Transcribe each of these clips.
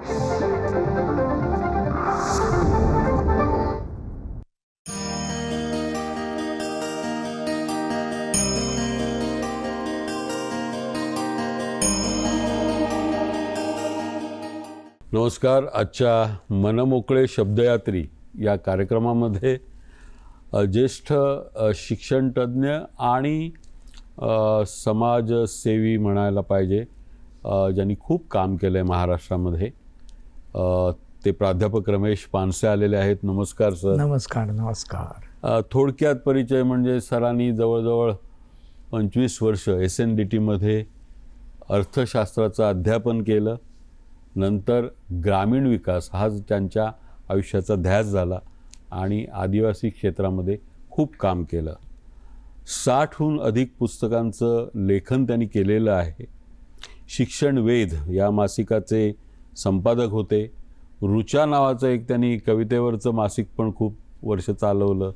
नमस्कार. आजच्या मनमोकळे शब्दयात्री या कार्यक्रमामध्ये ज्येष्ठ शिक्षणतज्ञ आणि समाजसेवी म्हणायला पाहिजे, ज्यांनी खूप काम केलं आहे महाराष्ट्रामध्ये, ते प्राध्यापक रमेश पानसे आलेले आहेत. नमस्कार सर. नमस्कार. नमस्कार. थोडक्यात परिचय म्हणजे सरांनी जवळजवळ 25 वर्ष SNDTमध्ये अर्थशास्त्राचं अध्यापन केलं. नंतर ग्रामीण विकास हा त्यांच्या आयुष्याचा ध्यास झाला आणि आदिवासी क्षेत्रामध्ये खूप काम केलं. 60हून अधिक पुस्तकांचं लेखन त्यांनी केलेलं आहे. शिक्षण वेध या मासिकाचे संपादक होते. रुचा नावाचं एक त्यांनी कवितेवरचं मासिक पण खूप वर्ष चालवलं.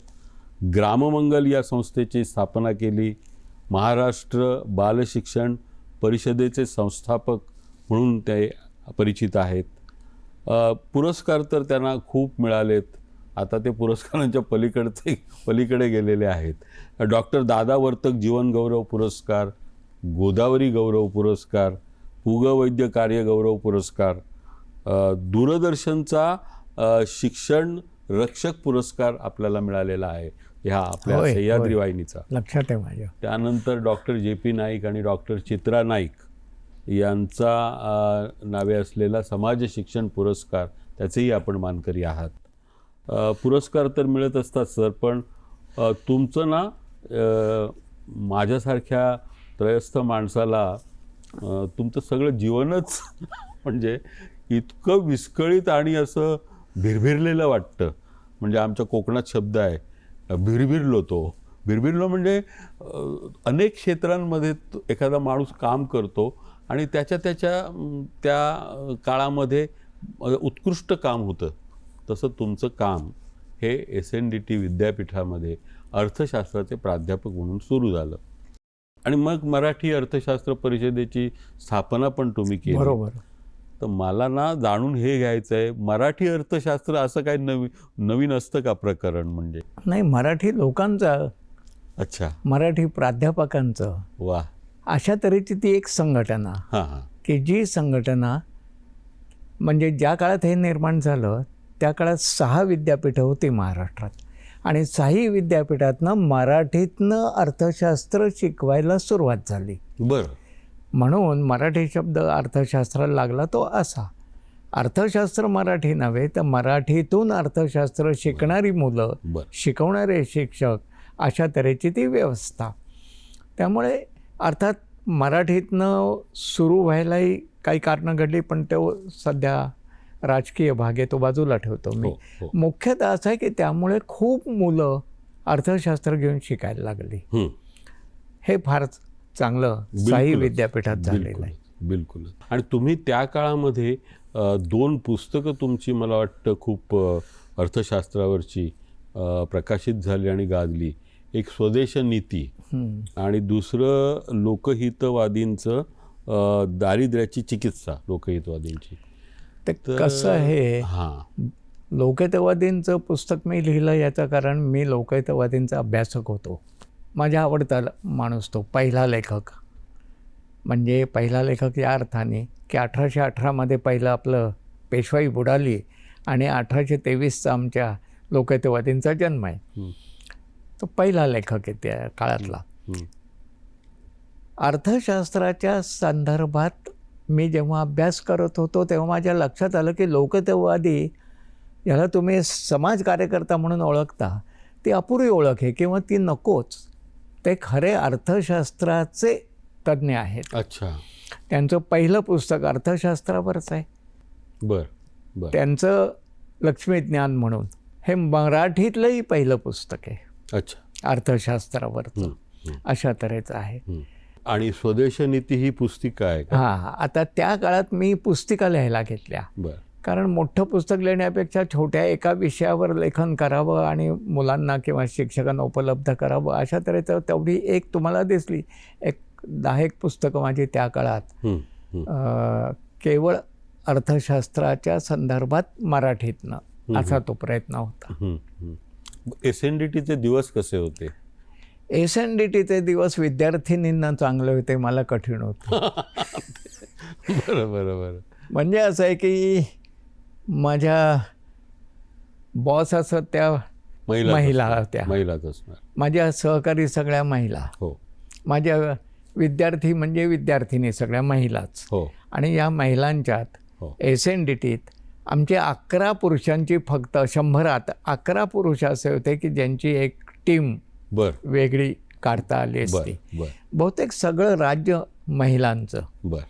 ग्राममंगल या संस्थेची स्थापना केली. महाराष्ट्र बालशिक्षण परिषदेचे संस्थापक म्हणून ते परिचित आहेत. पुरस्कार तर त्यांना खूप मिळालेत. आता ते पुरस्कारांच्या पलीकडे गेलेले आहेत. डॉक्टर दादा वर्तक जीवन गौरव पुरस्कार, गोदावरी गौरव पुरस्कार, पु ग वैद्य कार्य गौरव पुरस्कार, दूरदर्शनचा शिक्षण रक्षक पुरस्कार आपल्याला मिळालेला आहे ह्या आपल्या सह्याद्री वाहिनीचा. लक्षात आहे माझ्या. त्यानंतर डॉक्टर JP नाईक आणि डॉक्टर चित्रा नाईक यांचा नावे असलेला समाज शिक्षण पुरस्कार, त्याचेही आपण मानकरी आहात. पुरस्कार तर मिळत असतात सर, पण तुमचं ना माझ्यासारख्या त्रयस्थ माणसाला तुमचं सगळं जीवनच म्हणजे इतकं विस्कळीत आणि असं भिरभिरलेलं वाटतं. म्हणजे आमच्या कोकणात शब्द आहे भिरभिरलो. तो भिरभिरलो म्हणजे अनेक क्षेत्रांमध्ये एखादा माणूस काम करतो आणि त्या काळामध्ये उत्कृष्ट काम होतं. तसं तुमचं काम हे SNDT विद्यापीठामध्ये अर्थशास्त्राचे प्राध्यापक म्हणून सुरू झालं आणि मग मराठी अर्थशास्त्र परिषदेची स्थापना पण तुम्ही केली. बरोबर. तर मला ना जाणून हे घ्यायचं आहे, मराठी अर्थशास्त्र असं काही नवीन असतं का प्रकरण? म्हणजे नाही, मराठी लोकांचं. अच्छा. मराठी प्राध्यापकांचं. वा. अशा तऱ्हेची ती एक संघटना की जी संघटना म्हणजे ज्या काळात हे निर्माण झालं त्या काळात 6 विद्यापीठं होती महाराष्ट्रात आणि 6 विद्यापीठातनं मराठीतनं अर्थशास्त्र शिकवायला सुरुवात झाली. बरं. म्हणून मराठी शब्द अर्थशास्त्राला लागला तो असा. अर्थशास्त्र मराठी नव्हे तर मराठीतून अर्थशास्त्र शिकणारी मुलं, शिकवणारे शिक्षक, अशा तऱ्हेची ती व्यवस्था. त्यामुळे अर्थात मराठीतनं सुरू व्हायलाही काही कारणं घडली, पण तो सध्या राजकीय भाग आहे, तो बाजूला ठेवतो मी. मुख्यतः असं आहे की त्यामुळे खूप मुलं अर्थशास्त्र घेऊन शिकायला लागली. हे फार चांगलं 6 विद्यापीठात झालेलं आहे. बिलकुल. आणि तुम्ही त्या काळामध्ये 2 पुस्तकं तुमची मला वाटतं खूप अर्थशास्त्रावरची प्रकाशित झाली आणि गाजली. एक स्वदेश नीती आणि दुसरं लोकहितवादींचं दारिद्र्याची चिकित्सा, लोकहितवादींची. ते कसं आहे, लोकहितवादींचं पुस्तक मी लिहिलं याचं कारण मी लोकहितवादींचा अभ्यासक होतो. माझ्या आवडता माणूस तो पहिला लेखक. म्हणजे पहिला लेखक या अर्थाने की 1818मध्ये पहिलं आपलं पेशवाई बुडाली आणि 1823चा आमच्या लोकहितवादींचा जन्म आहे. तो पहिला लेखक आहे त्या काळातला. अर्थशास्त्राच्या संदर्भात मी जेव्हा अभ्यास करत होतो तेव्हा माझ्या लक्षात आलं की लोकहितवादी याला तुम्ही समाज कार्यकर्ता म्हणून ओळखता, ती अपुरी ओळख आहे किंवा ती नकोच. ते खरे अर्थशास्त्राचे तज्ज्ञ आहेत. अच्छा. त्यांचं पहिलं पुस्तक अर्थशास्त्रावरच आहे. बरं. त्यांचं लक्ष्मी ज्ञान म्हणून हे मराठीतलंही पहिलं पुस्तक आहे. अच्छा. अर्थशास्त्रावरचं अशा तऱ्हेचं आहे. आणि स्वदेश नीती ही पुस्तिका आहे का? आता त्या काळात मी पुस्तिका लिहायला घेतल्या. कारण मोठं पुस्तक लिहिण्यापेक्षा छोट्या एका विषयावर लेखन करावं आणि मुलांना किंवा शिक्षकांना उपलब्ध करावं अशा तऱ्हेचं तेवढी एक तुम्हाला दिसली. एक 10 पुस्तकं माझी त्या काळात केवळ अर्थशास्त्राच्या संदर्भात मराठीतनं असा तो प्रयत्न होता. SNDTचे दिवस कसे होते? SNDTचे दिवस विद्यार्थिनींना चांगले होते, मला कठीण होतं. बरं. म्हणजे असं आहे की माझ्या बॉस असत त्या महिला होत्या, महिलाच असणार. माझ्या सहकारी सगळ्या महिला, हो माझ्या विद्यार्थी म्हणजे विद्यार्थिनी सगळ्या महिलाच. हो आणि या महिलांच्यात हो SNDTत आमचे 11 पुरुषांची फक्त 100त 11 पुरुष असे होते की ज्यांची एक टीम बर वेगळी काढता आली असती. बर बहुतेक सगळं राज्य महिलांचं. बर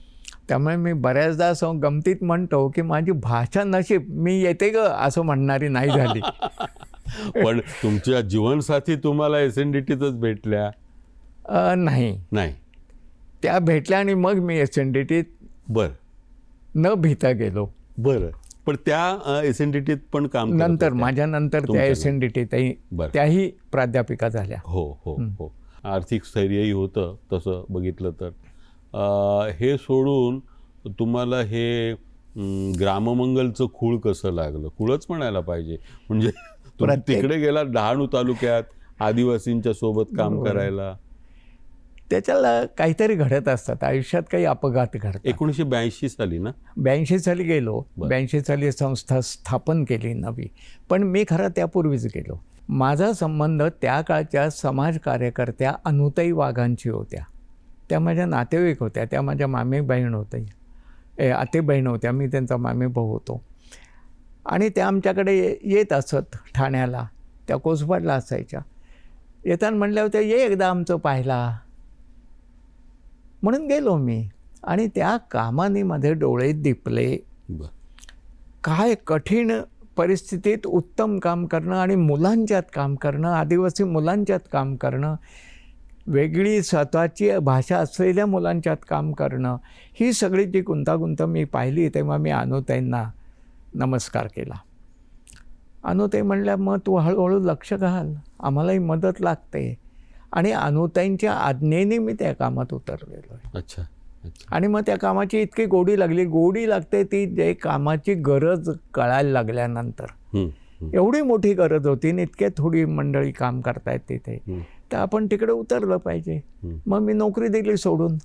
त्यामुळे मी बऱ्याचदा असं गमतीत म्हणतो की माझी भाषा नशीब मी येते ग असं म्हणणारी नाही झाली. पण तुमच्या जीवनसाथी तुम्हाला SNDTतच भेटल्या? नाही, त्या भेटल्या आणि मग मी SNDTत बर न भिता गेलो. बरं. पण त्या SNDTत पण काम करत नंतर होत्या? माझ्यानंतर त्या तुमच्या SNDTतही बरं. त्याही प्राध्यापिका झाल्या. हो. आर्थिक स्थैर्यही होतं तसं बघितलं तर. हे सोडून तुम्हाला हे ग्राममंगलचं खूळ कसं लागलं? खूळच म्हणायला पाहिजे, म्हणजे तुम्ही तिकडे गेला डहाणू तालुक्यात आदिवासींच्या सोबत काम करायला. त्याच्याला काहीतरी घडत असतात आयुष्यात, काही अपघात घडतात. 1982 साली ना? 82 साली गेलो. 82 साली संस्था स्थापन केली नवी, पण मी खरं त्यापूर्वीच गेलो. माझा संबंध त्या काळच्या समाज कार्यकर्त्या अनुताई वाघांची होत्या. त्या माझ्या नातेवाईक होत्या, त्या माझ्या मामी बहीण होत्या, आते बहीण होत्या, मी त्यांचा मामी भाऊ होतो. आणि त्या आमच्याकडे येत असत ठाण्याला, त्या कोसबाडला असायच्या. येताना म्हणल्या होत्या ये एकदा आमचं पाहिला, म्हणून गेलो मी. आणि त्या कामाने माझे डोळे दिपले. काय कठीण परिस्थितीत उत्तम काम करणं आणि मुलांच्यात काम करणं, आदिवासी मुलांच्यात काम करणं, वेगळी स्वतःची भाषा असलेल्या मुलांच्यात काम करणं, ही सगळी जी गुंतागुंत मी पाहिली तेव्हा मी अनुताईंना नमस्कार केला. अनुताई म्हणल्या मग तू हळूहळू लक्ष घाल, आम्हालाही मदत लागते. आणि अनुताईंच्या आज्ञेने मी त्या कामात उतरलेलो आहे. अच्छा. आणि मग त्या कामाची इतकी गोडी लागते ती जे कामाची गरज कळायला लागल्यानंतर. एवढी मोठी गरज होती आणि इतक्या थोडी मंडळी काम करतायत तिथे, तर आपण तिकडे उतरलं पाहिजे. मग मी नोकरी दिली सोडून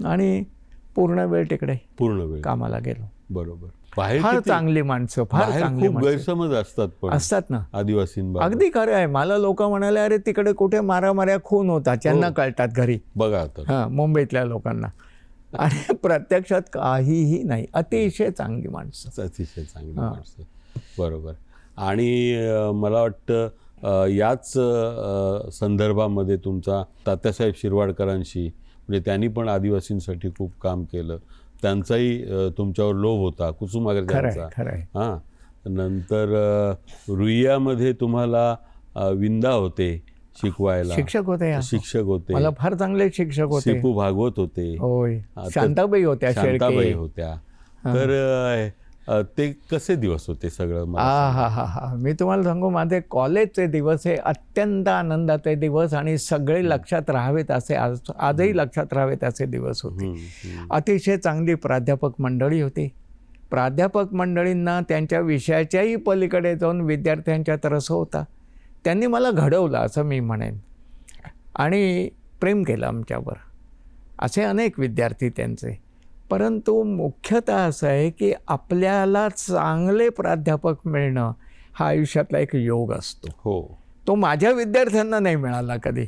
आणि पूर्ण वेळ तिकडे कामाला गेलो. बरोबर. फार चांगली माणसं, फार चांगली माणसं. गैरसमज असतात ना आदिवासींबाबत. अगदी खरं आहे. मला लोक म्हणाले अरे तिकडे कुठे मारामाऱ्या खून होतात, त्यांना कळतात घरी, बघा आता मुंबईतल्या लोकांना. आणि प्रत्यक्षात काहीही नाही. अतिशय चांगली माणसं. बरोबर. आणि मला वाटतं याच संदर्भामध्ये तुमचा तात्यासाहेब शिरवाडकरांशी, म्हणजे त्यांनी पण आदिवासींसाठी खूप काम केलं, त्यांचाही तुमच्यावर लोभ होता, कुसुमाग्रजांचा. हां. नंतर रुईयामध्ये तुम्हाला विंदा होते शिकवायला, शिक्षक होते. मला फार चांगले शिक्षक होते. सिपू भागवत होते. होय. शांताबाई होत्या. तर ते कसे दिवस होते सगळं? मी तुम्हाला सांगू, माझे कॉलेजचे दिवस हे अत्यंत आनंदाचे दिवस आणि सगळे लक्षात राहावेत असे, आजही लक्षात राहावेत असे दिवस होते. अतिशय चांगली प्राध्यापक मंडळी होती. प्राध्यापक मंडळींना त्यांच्या विषयाच्याही पलीकडे जाऊन विद्यार्थ्यांच्यात रस होता. त्यांनी मला घडवलं असं मी म्हणेन, आणि प्रेम केलं आमच्यावर. असे अनेक विद्यार्थी त्यांचे. परंतु मुख्यतः असं आहे की आपल्याला चांगले प्राध्यापक मिळणं हा आयुष्यातला एक योग असतो. तो माझ्या विद्यार्थ्यांना नाही मिळाला कधी,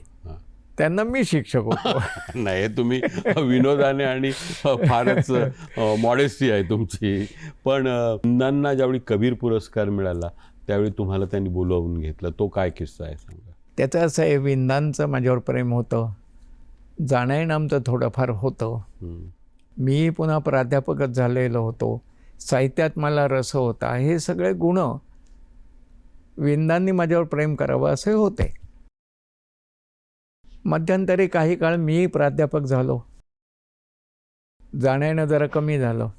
त्यांना मी शिक्षक होतो. नाही, तुम्ही विनोदाने आणि फारच मॉडेस्टी आहे तुमची. पण मुलांना ज्यावेळी कबीर पुरस्कार मिळाला त्यावेळी तुम्हाला त्यांनी बोलावून घेतलं, तो काय किस्सा आहे सांगा? त्याचं असं आहे, विंदांचं माझ्यावर प्रेम होतं, जाणं आमचं थोडंफार होतं. मी पुन्हा प्राध्यापकच झालेलो होतो, साहित्यात मला रस होता. हे सगळे गुण विंदांनी माझ्यावर प्रेम करावं असे होते. मध्यंतरी काही काळ मी प्राध्यापक झालो, जाणं जरा कमी झालं.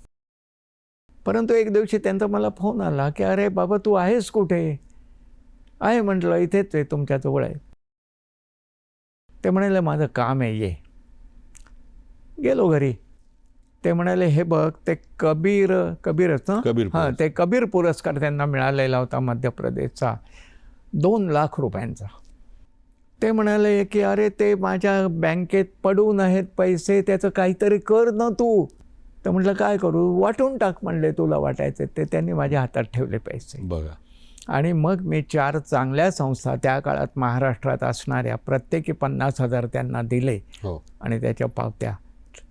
परंतु एक दिवशी त्यांचा मला फोन आला की अरे बाबा तू आहेस कुठे? आहे म्हटलं इथेच आहे, तुमच्याजवळ आहे. ते म्हणाले माझं काम आहे, ये. गेलो घरी. ते म्हणाले हे बघ ते कबीरच ना कबीर हां ते कबीर पुरस्कार त्यांना मिळालेला होता मध्य प्रदेशचा 2 लाख रुपयांचा. ते म्हणाले की अरे ते माझ्या बँकेत पडून आहेत पैसे, त्याचं काहीतरी कर ना तू. तर म्हटलं काय करू, वाटून टाक म्हणले तुला वाटायचे ते. त्यांनी माझ्या हातात ठेवले पैसे. बघा. आणि मग मी 4 चांगल्या संस्था त्या काळात महाराष्ट्रात असणाऱ्या प्रत्येकी 50,000 त्यांना दिले. हो. आणि त्याच्या पावत्या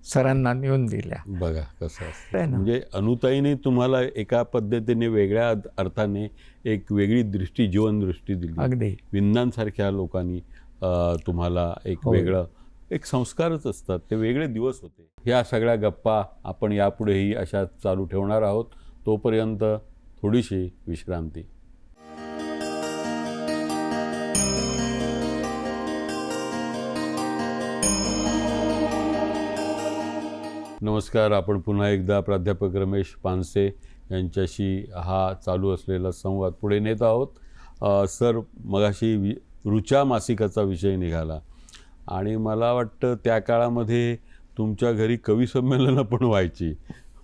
सरांना नेऊन दिल्या. बघा कसं असतं. आहे ना. म्हणजे अनुताईने तुम्हाला एका पद्धतीने वेगळ्या अर्थाने एक वेगळी दृष्टी, जीवनदृष्टी दिली. अगदी विंदांसारख्या लोकांनी तुम्हाला एक होय. वेगळं एक संस्कारच असतात, ते वेगळे दिवस होते. ह्या सगळ्या गप्पा आपण यापुढेही अशा चालू ठेवणार आहोत. तोपर्यंत थोडीशी विश्रांती. नमस्कार. आपण पुन्हा एकदा प्राध्यापक रमेश पानसे यांच्याशी हा चालू असलेला संवाद पुढे नेत आहोत. सर, मगाशी ऋचा मासिकाचा विषय निघाला आणि मला वाटतं त्या काळामध्ये तुमच्या घरी कवी संमेलनं पण व्हायची.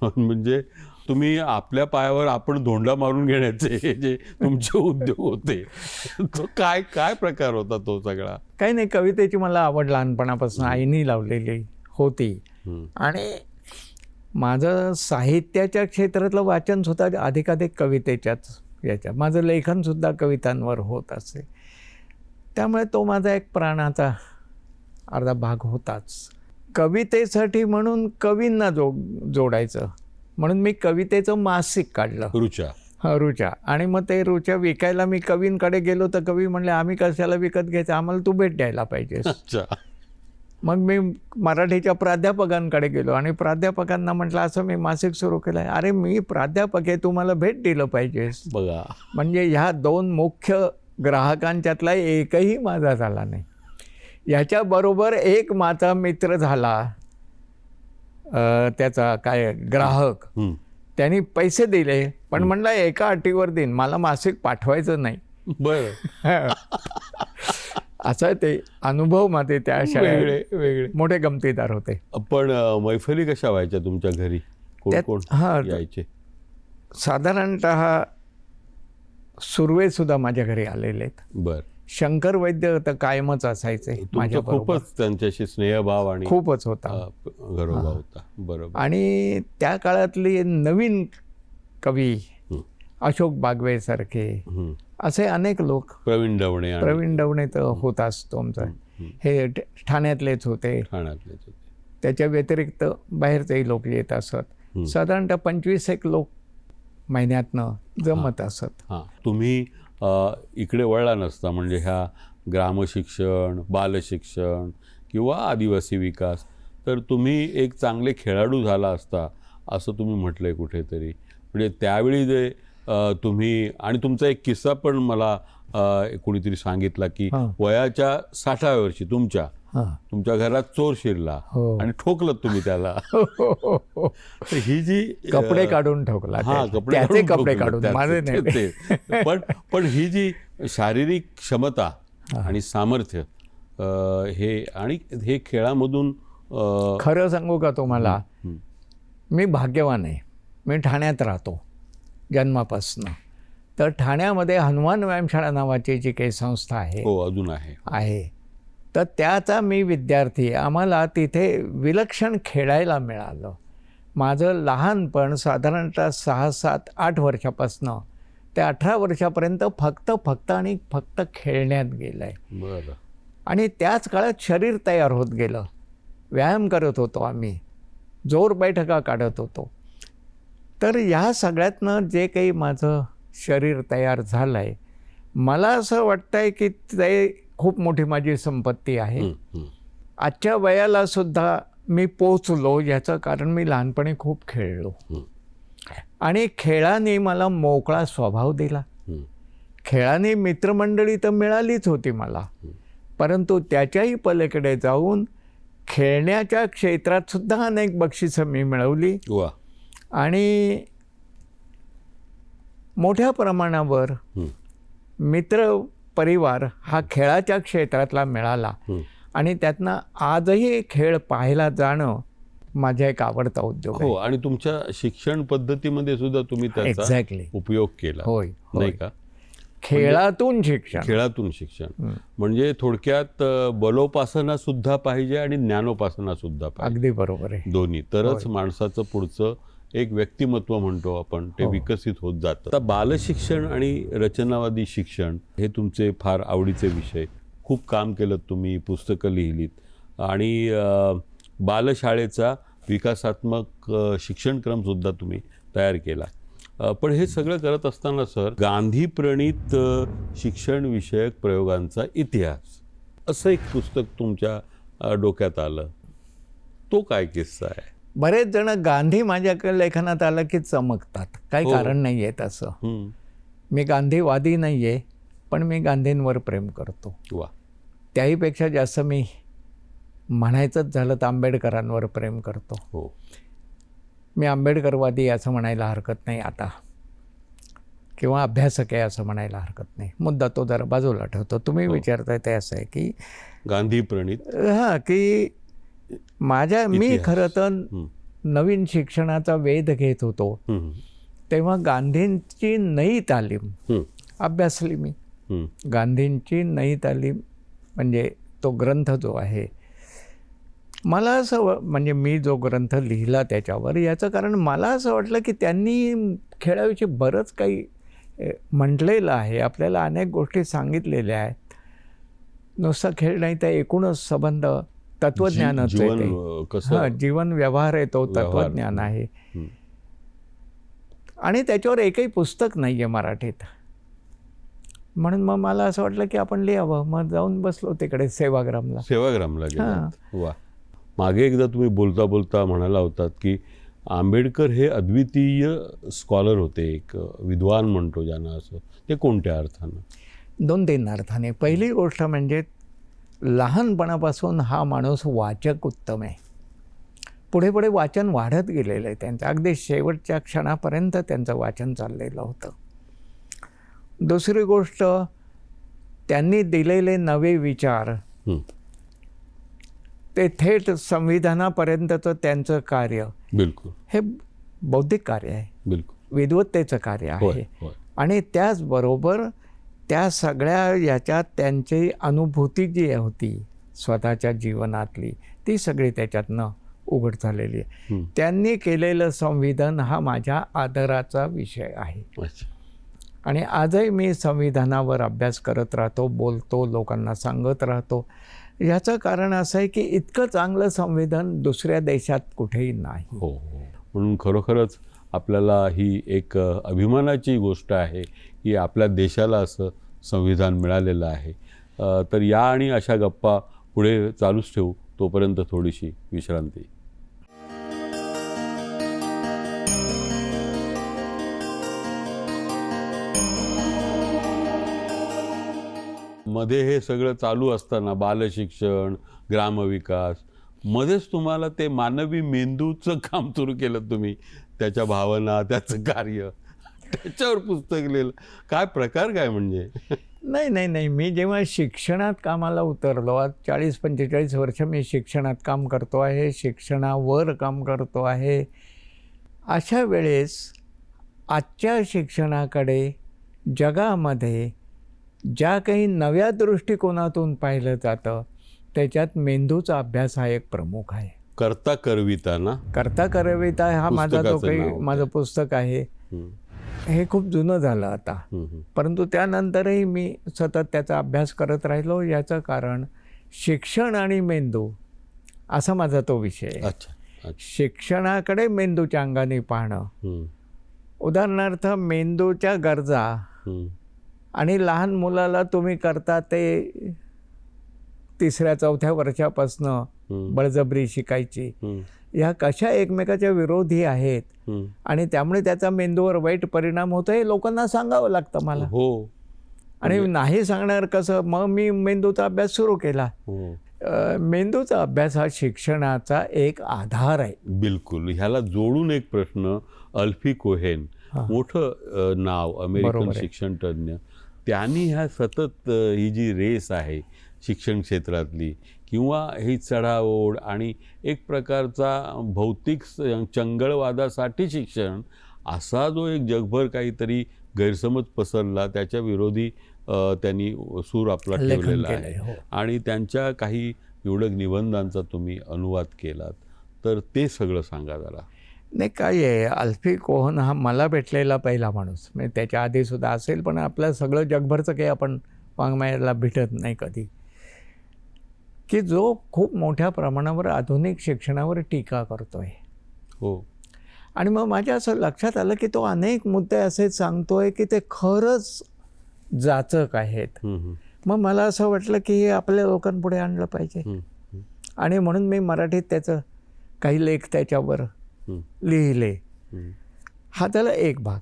म्हणजे तुम्ही आपल्या पायावर आपण धोंडा मारून घेण्याचे जे तुमचे उद्योग होते, तो काय काय प्रकार होता तो सगळा? काही नाही, कवितेची मला आवड लहानपणापासून आईनी लावलेली होती. आणि माझं साहित्याच्या क्षेत्रातलं वाचनसुद्धा अधिकाधिक कवितेच्याच माझं लेखनसुद्धा कवितांवर होत असे. त्यामुळे तो माझा एक प्राणाचा अर्धा भाग होताच. कवितेसाठी म्हणून कवींना जोडायचं म्हणून मी कवितेचं मासिक काढलं, ऋचा. आणि मग ते ऋचा विकायला मी कवींकडे गेलो तर कवी म्हणले आम्ही कशाला विकत घ्यायचं, आम्हाला तू भेट द्यायला पाहिजेस. मग मी मराठीच्या प्राध्यापकांकडे गेलो आणि प्राध्यापकांना म्हटलं असं मी मासिक सुरू केलं आहे. अरे मी प्राध्यापक आहे, तुम्हाला भेट दिलं पाहिजेस. बघा, म्हणजे ह्या 2 मुख्य ग्राहकांच्यातला एकही माझा झाला नाही. याच्याबरोबर एक माझा मित्र झाला, त्याचा काय ग्राहक, त्यांनी पैसे दिले पण म्हणला एका अटीवर देईन, मला मासिक पाठवायचं नाही. बरं. असं ते अनुभव माझे त्या वेगळे मोठे गमतीदार होते. पण मैफली कशा व्हायच्या तुमच्या घरी? कोण कोण यायचे? साधारणतः सुर्वे सुद्धा माझ्या घरी आलेले आहेत. बर. शंकर वैद्य तर कायमच असायचे माझ्या. खूपच त्यांच्याशी स्नेहभाव आणि खूपच होता, घरोबा होता. बरोबर. आणि त्या काळातले नवीन कवी अशोक बागवे सारखे असे अनेक लोक, प्रवीण डवणे तर होताच तो आमचा. हे ठाण्यातलेच होते. त्याच्या व्यतिरिक्त बाहेरचेही लोक येत असत. साधारणतः 25 लोक महिन्यातनं जमत असत. तुम्ही इकडे वळला नसता म्हणजे ह्या ग्रामशिक्षण, बालशिक्षण किंवा आदिवासी विकास, तर तुम्ही एक चांगले खेळाडू झाला असता असं तुम्ही म्हटलंय कुठेतरी. म्हणजे त्यावेळी जे तुम्ही, आणि तुमचा एक किस्सा पण मला कोणीतरी सांगितला की वयाच्या 60व्या वर्षी तुमच्या घरात चोर शिरला आणि ठोकलं तुम्ही त्याला. ही जी कपडे काढून ठोकला. कपडे काढून माझे नाही. पण ही जी शारीरिक क्षमता आणि सामर्थ्य हे आणि हे खेळामधून, खरं सांगू का तुम्हाला, मी भाग्यवान आहे. मी ठाण्यात राहतो जन्मापासून. तर ठाण्यामध्ये हनुमान व्यायामशाळा नावाची जी काही संस्था आहे, अजून आहे, तर त्याचा मी विद्यार्थी. आम्हाला तिथे विलक्षण खेळायला मिळालं. माझं लहानपण साधारणतः 6, 7, 8 वर्षापासनं ते 18 वर्षापर्यंत फक्त खेळण्यात गेलं आहे. बरं. आणि त्याच काळात शरीर तयार होत गेलं. व्यायाम करत होतो आम्ही, जोर बैठका काढत होतो. तर ह्या सगळ्यातनं जे काही माझं शरीर तयार झालं आहे, मला असं वाटतं आहे की ते खूप मोठी माझी संपत्ती आहे. आजच्या वयाला सुद्धा मी पोचलो याचं कारण मी लहानपणी खूप खेळलो आणि खेळाने मला मोकळा स्वभाव दिला. खेळाने मित्रमंडळी तर मिळालीच होती मला, परंतु त्याच्याही पलीकडे जाऊन खेळण्याच्या क्षेत्रात सुद्धा अनेक बक्षिसं मी मिळवली. आणि मोठ्या प्रमाणावर मित्र परिवार हा खेळाच्या क्षेत्रातला मिळाला आणि त्यातनं आजही खेळ पाहायला जाणं माझा एक आवडता उद्योग हो, आणि तुमच्या शिक्षण पद्धतीमध्ये सुद्धा तुम्ही त्याचा एक्झॅक्टली. उपयोग केला, होय नाही का? खेळातून शिक्षण. खेळातून शिक्षण म्हणजे थोडक्यात बलोपासना सुद्धा पाहिजे आणि ज्ञानोपासना सुद्धा पाहिजे. अगदी बरोबर आहे. दोन्ही तरच माणसाचं पुढचं एक व्यक्तिमत्व म्हणतो आपण ते विकसित होत जातं. आता बालशिक्षण आणि रचनावादी शिक्षण हे तुमचे फार आवडीचे विषय. खूप काम केलं तुम्ही, पुस्तकं लिहिलीत आणि बालशाळेचा विकासात्मक शिक्षणक्रमसुद्धा तुम्ही तयार केला. पण हे सगळं करत असताना सर, गांधी प्रणित शिक्षणविषयक प्रयोगांचा इतिहास असं एक पुस्तक तुमच्या डोक्यात आलं. तो काय किस्सा आहे? बरेच जण गांधी माझ्या लेखनात आलं की चमकतात. काही कारण नाही आहे तसं. मी गांधीवादी नाही आहे, पण मी गांधींवर प्रेम करतो. वा. त्याहीपेक्षा जास्त मी म्हणायचंच झालं तर आंबेडकरांवर प्रेम करतो. हो. मी आंबेडकरवादी असं म्हणायला हरकत नाही आता, किंवा अभ्यासक आहे असं म्हणायला हरकत नाही. मुद्दा तो जरा बाजूला ठेवतो. तुम्ही विचारताय ते असं आहे की गांधी प्रणित, हां, की मी खरं तर नवीन शिक्षणाचा वेध घेत होतो तेव्हा गांधींची नई तालीम अभ्यासली मी. गांधींची नई तालीम म्हणजे तो ग्रंथ जो आहे, मला असं म्हणजे मी जो ग्रंथ लिहिला त्याच्यावर, याचं कारण मला असं वाटलं की त्यांनी खेळाविषयी बरंच काही म्हटलेलं आहे, आपल्याला अनेक गोष्टी सांगितलेल्या आहेत. नुसता खेळ नाही, तर एकूणच संबंध तत्वज्ञानाचं आहे. हां, जीवन व्यवहार आहे, तो तत्वज्ञान आहे. आणि त्याच्यावर एकही पुस्तक नाही आहे मराठीत. म्हणून मग मला असं वाटलं की आपण लिहावं. मग जाऊन बसलो तिकडे सेवाग्रामला गेलात. वा. मागे एकदा तुम्ही बोलता बोलता म्हणाला होतात की आंबेडकर हे अद्वितीय स्कॉलर होते, एक विद्वान म्हणतो ज्यांना, असं ते कोणत्या अर्थानं? 2-3 अर्थाने. पहिली गोष्ट म्हणजे लहानपणापासून हा माणूस वाचक उत्तम आहे. पुढे पुढे वाचन वाढत गेलेलं आहे त्यांचं. अगदी शेवटच्या क्षणापर्यंत त्यांचं वाचन चाललेलं होतं. दुसरी गोष्ट, त्यांनी दिलेले नवे विचार, ते थेट संविधानापर्यंतचं त्यांचं कार्य, बिलकुल, हे बौद्धिक कार्य आहे, बिलकुल विद्वत्तेचं कार्य आहे. आणि त्याचबरोबर त्या सगळ्या याच्यात त्यांची अनुभूती जी होती स्वतःच्या जीवनातली, ती सगळी त्याच्यातनं उघड झालेली आहे. त्यांनी केलेलं संविधान हा माझ्या आदराचा विषय आहे. आणि आजही मी संविधानावर अभ्यास करत राहतो, बोलतो, लोकांना सांगत राहतो. याचं कारण असं आहे की इतकं चांगलं संविधान दुसऱ्या देशात कुठेही नाही. हो. म्हणून खरोखरच आपल्याला ही एक अभिमानाची गोष्ट आहे की आपल्या देशाला असं संविधान मिळालेलं आहे. तर या आणि अशा गप्पा पुढे चालूच ठेवू. तोपर्यंत थोडीशी विश्रांती. मध्ये हे सगळं चालू असताना बालशिक्षण, ग्रामविकास, मध्येच तुम्हाला ते मानवी मेंदूचं काम सुरू केलं तुम्ही, त्याच्या भावना, त्याचं कार्य, त्याच्यावर पुस्तक लिहिलं. काय प्रकार काय म्हणजे? नाही, मी जेव्हा शिक्षणात कामाला उतरलो, आज 40-45 वर्ष मी शिक्षणात काम करतो आहे, शिक्षणावर काम करतो आहे. अशा वेळेस आजच्या शिक्षणाकडे जगामध्ये ज्या काही नव्या दृष्टिकोनातून पाहिलं जातं, त्याच्यात मेंदूचा अभ्यास हा एक प्रमुख आहे. करता करविता हा माझा जो काही माझं पुस्तक आहे, हे खूप जुनं झालं आता, परंतु त्यानंतरही मी सतत त्याचा अभ्यास करत राहिलो. याचं कारण शिक्षण आणि मेंदू असा माझा तो विषय आहे. शिक्षणाकडे मेंदूच्या अंगाने पाहणं, उदाहरणार्थ मेंदूच्या गरजा, आणि लहान मुलाला तुम्ही करता ते 3ऱ्या-4थ्या वर्षापासनं बळजबरी शिकायची, ह्या कशा एकमेकाच्या विरोधी आहेत. आणि त्यामुळे त्याचा मेंदूवर वाईट परिणाम होतो हे लोकांना सांगावं लागतं मला. आणि नाही सांगणार कसं, मग मी मेंदूचा अभ्यास सुरू केला. मेंदूचा अभ्यास हा शिक्षणाचा एक आधार आहे. बिलकुल. ह्याला जोडून एक प्रश्न, अल्फी कोहेन, मोठं नाव, अमेरिकन शिक्षण तज्ञ, त्यांनी ह्या सतत ही जी रेस आहे शिक्षण क्षेत्रातली, किंवा ही चढाओढ आणि एक प्रकारचा भौतिक चंगळवादासाठी शिक्षण, असा जो एक जगभर काहीतरी गैरसमज पसरला, त्याच्या विरोधी त्यांनी सूर आपला ठेवलेला आहे. आणि त्यांच्या काही निवडक निबंधांचा तुम्ही अनुवाद केलात, तर ते सगळं सांगा जरा. नाही, काय आहे, अल्फी कोहन हा मला भेटलेला पहिला माणूस, म्हणजे त्याच्या आधीसुद्धा असेल, पण आपलं सगळं जगभरचं काही आपण वाङ्मयाला भेटत नाही कधी, की जो खूप मोठ्या प्रमाणावर आधुनिक शिक्षणावर टीका करतोय. हो. आणि मग माझ्या असं लक्षात आलं की तो अनेक मुद्दे असे सांगतोय की ते खरंच जाचक आहेत. मग मला असं वाटलं की हे आपल्या लोकांपुढे आणलं पाहिजे, आणि म्हणून मी मराठीत त्याचं काही लेख त्याच्यावर लिहिले. हा त्याला एक भाग.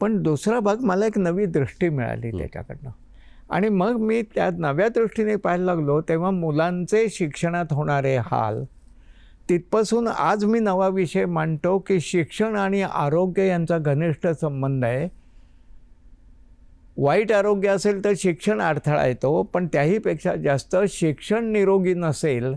पण दुसरा भाग, मला एक नवी दृष्टी मिळाली त्याच्याकडनं, आणि मग मी त्या नव्या दृष्टीने पाहायला लागलो. तेव्हा मुलांचे शिक्षणात होणारे हाल, तिथपासून आज मी नवा विषय मांडतो की शिक्षण आणि आरोग्य यांचा घनिष्ठ संबंध आहे. वाईट आरोग्य असेल तर शिक्षण अडथळा येतो, पण त्याहीपेक्षा जास्त शिक्षण निरोगी नसेल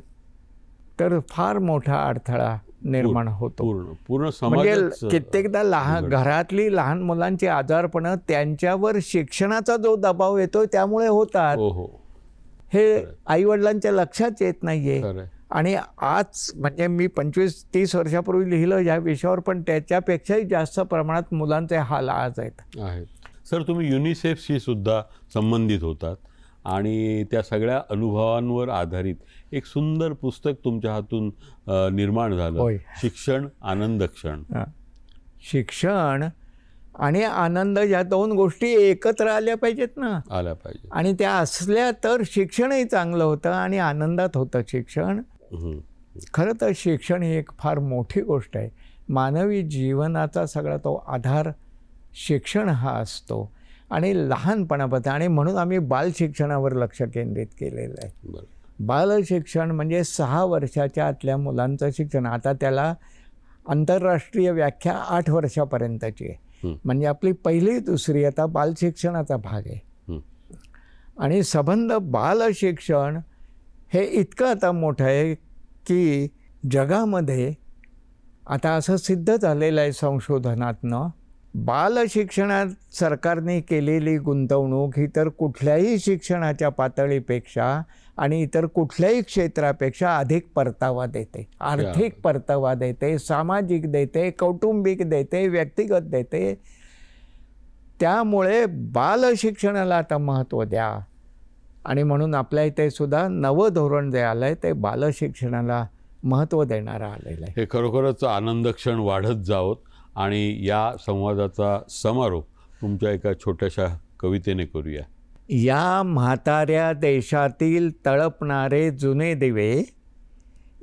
तर फार मोठा अडथळा निर्माण होतो. पूर्ण म्हणजे कित्येकदा घरातली लहान मुलांची आजारपणं त्यांच्यावर शिक्षणाचा जो दबाव येतो त्यामुळे होतात. हे आईवडिलांच्या लक्षात येत नाहीये. आणि आज म्हणजे मी 25-30 वर्षापूर्वी लिहिलं या विषयावर, पण त्याच्यापेक्षाही जास्त प्रमाणात मुलांचे हाल आज आहेत. सर, तुम्ही युनिसेफशी सुद्धा संबंधित होतात, आणि त्या सगळ्या अनुभवांवर आधारित एक सुंदर पुस्तक तुमच्या हातून निर्माण झालं, शिक्षण आनंद क्षण. शिक्षण आणि आनंद या दोन गोष्टी एकत्र आल्या पाहिजेत ना. आल्या पाहिजे, आणि त्या असल्या तर शिक्षणही चांगलं होतं आणि आनंदात होतं शिक्षण. खरं तर शिक्षण ही एक फार मोठी गोष्ट आहे. मानवी जीवनाचा सगळा तो आधार शिक्षण हा असतो, आणि लहानपणापासून, आणि म्हणून आम्ही बालशिक्षणावर लक्ष केंद्रित केलेलं आहे. बालशिक्षण म्हणजे 6 वर्षाच्या आतल्या मुलांचं शिक्षण. आता त्याला आंतरराष्ट्रीय व्याख्या 8 वर्षापर्यंतची आहे. म्हणजे आपली 1ली 2री आता बालशिक्षणाचा भाग आहे. आणि संबंध बालशिक्षण हे इतकं आता मोठं आहे की जगामध्ये आता असं सिद्ध झालेलं आहे संशोधनातनं, बालशिक्षणात सरकारने केलेली गुंतवणूक ही तर कुठल्याही शिक्षणाच्या पातळीपेक्षा आणि इतर कुठल्याही क्षेत्रापेक्षा अधिक परतावा देते. आर्थिक परतावा देते, सामाजिक देते, कौटुंबिक देते, व्यक्तिगत देते. त्यामुळे बालशिक्षणाला आता महत्त्व द्या. आणि म्हणून आपल्या इथे सुद्धा नवं धोरण जे आलं आहे ते बालशिक्षणाला महत्त्व देणारं आलेलं आहे. हे खरोखरच आनंद क्षण वाढत जावोत. आणि या संवादाचा समारोप तुमच्या एका छोट्याशा कवितेने करूया. या म्हाताऱ्या देशातील तळपणारे जुने दिवे,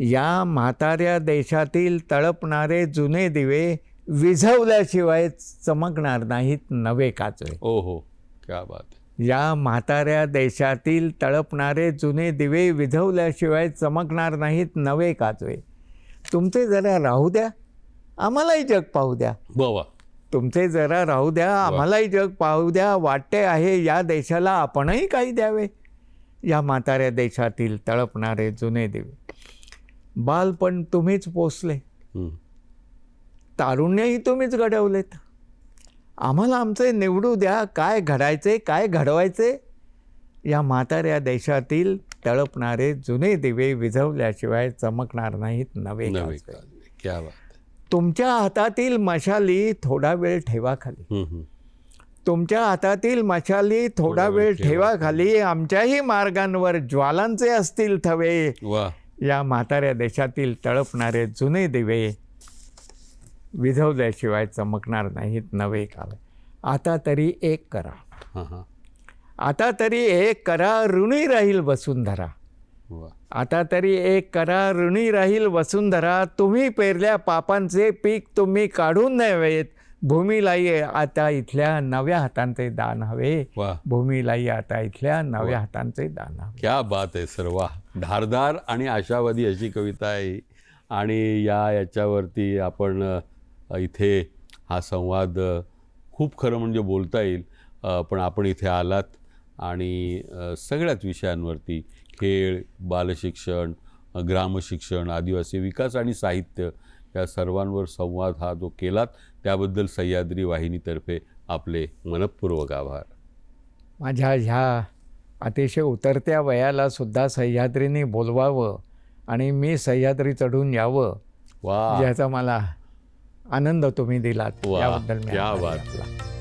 या म्हाताऱ्या देशातील तळपणारे जुने दिवे विझवल्याशिवाय चमकणार नाहीत नवे काजवे. ओहो, क्या बात. या म्हाताऱ्या देशातील तळपणारे जुने दिवे विझवल्याशिवाय चमकणार नाहीत नवे काजवे. तुमचे जरा राहू द्या, आम्हालाही जग पाहू द्या. बाबा, तुमचे जरा राहू द्या, आम्हालाही जग पाहू द्या. वाटते आहे या देशाला आपणही काही द्यावे. या म्हाताऱ्या देशातील तळपणारे जुने दिवे. बालपण तुम्हीच पोसले, तारुण्यही तुम्हीच घडवलेत. आम्हाला आमचे निवडू द्या, काय घडायचे काय घडवायचे. या म्हाताऱ्या देशातील तळपणारे जुने दिवे विझवल्याशिवाय चमकणार नाहीत नवे काजवे. क्या बात. तुमच्या हातातील मशाली थोडा वेळ ठेवा खाली, तुमच्या हातातील मशाली थोडा वेळ ठेवा खाली. आमच्याही मार्गांवर ज्वालांचे असतील थवे. या म्हाताऱ्या देशातील तळपणारे जुने दिवे विझवल्याशिवाय चमकणार नाहीत नवे काजवे. आता तरी एक करा, आता तरी एक करा, ऋणी राहील वसुंधरा. आता तरी एक करा, ऋणी राहील वसुंधरा. तुम्ही पेरल्या पापांचे पीक तुम्ही काढून न्यावेत. भूमीलाही आता इथल्या नव्या हातांचे दान हवे. भूमीलाही आता इथल्या नव्या हातांचे दान हवे. क्या बात आहे सर, वा. धारदार आणि आशावादी अशी कविता आहे. आणि याच्यावरती आपण इथे हा संवाद खूप खरं म्हणजे बोलता येईल. पण आपण इथे आलात आणि सगळ्याच विषयांवरती खेळ, बालशिक्षण, ग्रामशिक्षण, आदिवासी विकास आणि साहित्य या सर्वांवर संवाद हा जो केलात त्याबद्दल सह्याद्री वाहिनीतर्फे आपले मनःपूर्वक आभार. माझ्या ह्या अतिशय उतरत्या वयाला सुद्धा सह्याद्रीने बोलवावं आणि मी सह्याद्री चढून यावं वा, याचा मला आनंद तुम्ही दिलात, वा, याबद्दल मी क्या आभारी बात आहे आपला.